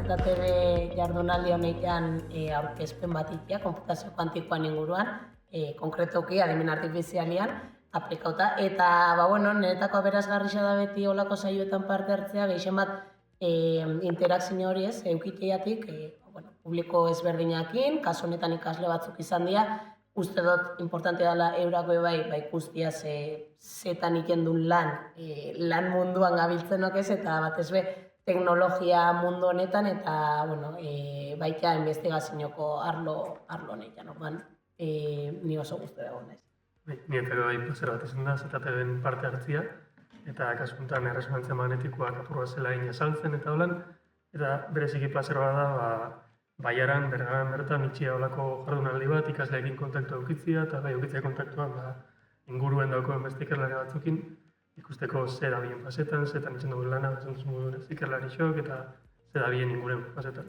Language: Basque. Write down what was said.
ZTB jardunaldi honetan aurkezpen bat ikia, konputazio kuantikoan inguruan, konkretoki adimen artifizialian, aplikauta. Eta, niretako aberasgarria da beti olako saioetan parte hartzea, gehien bat interakzio hori ez, eukiteiatik, publiko ezberdinakin, kasu honetan ikasle batzuk izan dira, uste dut importante dela eurako bai ikustia zetan ikendun lan munduan gabiltzenok ez, eta batez be teknologia mundu honetan, eta baita investigazioko arlo honetan, orduan ni oso guztu dago naiz. Nietako plazera bat izan da, ZTB-en parte hartzia, eta kasuntan erresonantzia magnetikoak apurua zela azaltzen eta holan, eta bereziki plazera bat da, Baiaran, Bergaran bertan itxia olako jardunaldi bat, ikasleekin kontaktua eukitzia, eta eukitzia kontaktuan inguruen daukoen beste ikerlari batzukin, ikusteko zer da bien pasetan, zetan itxen dugu lana, ikerlari xok, eta zer da bien inguruen pasetan.